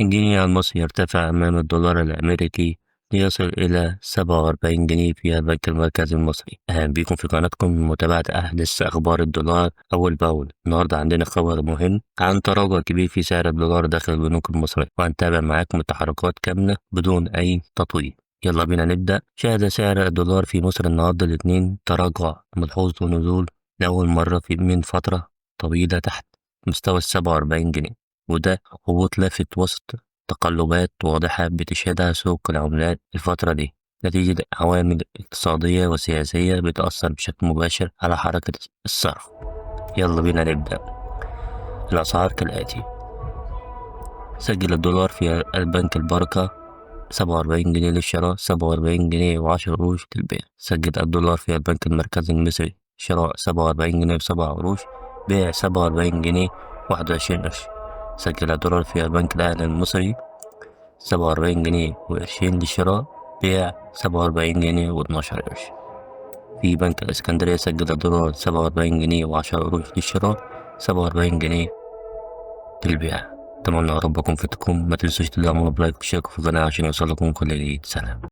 الجنيه المصري يرتفع أمام الدولار الأمريكي ليصل إلى 47 جنيه في البنك المركزي المصري. أهلا بكم في قناتكم لمتابعة أحدث أخبار الدولار أول بأول. النهاردة عندنا خبر مهم عن تراجع كبير في سعر الدولار داخل البنوك المصرية، وهنتابع معاكم التحركات كاملة بدون أي تطويل. يلا بينا نبدأ. شهد سعر الدولار في مصر النهاردة الاثنين تراجع ملحوظ ونزول لأول مرة من فترة طويلة تحت مستوى 47 جنيه، وده هبوط لافت وسط تقلبات واضحة بتشهدها سوق العملات الفترة دي نتيجة عوامل اقتصادية وسياسية بتأثر بشكل مباشر على حركة الصرف. يلا بينا نبدأ. الأسعار كالآتي: سجل الدولار في البنك البركة 47 جنيه للشراء، 47 جنيه و10 قروش للبيع. سجل الدولار في البنك المركزي المصري شراء 47 جنيه ب7 قروش، بيع 47 جنيه 21 قرش. سجل الدولار في البنك الأهلي المصري 47 جنيه وقرشين للشراء، بيع 47 جنيه و12 قرش. في بنك الإسكندرية سجل الدولار 47 جنيه و10 قروش للشراء، 47 جنيه للبيع. أتمنى يا رب أكون فدتكم. ما تنسوش تدعمونا بلايك وشاركوا في القناة عشان يوصلكم كل جديد. سلام.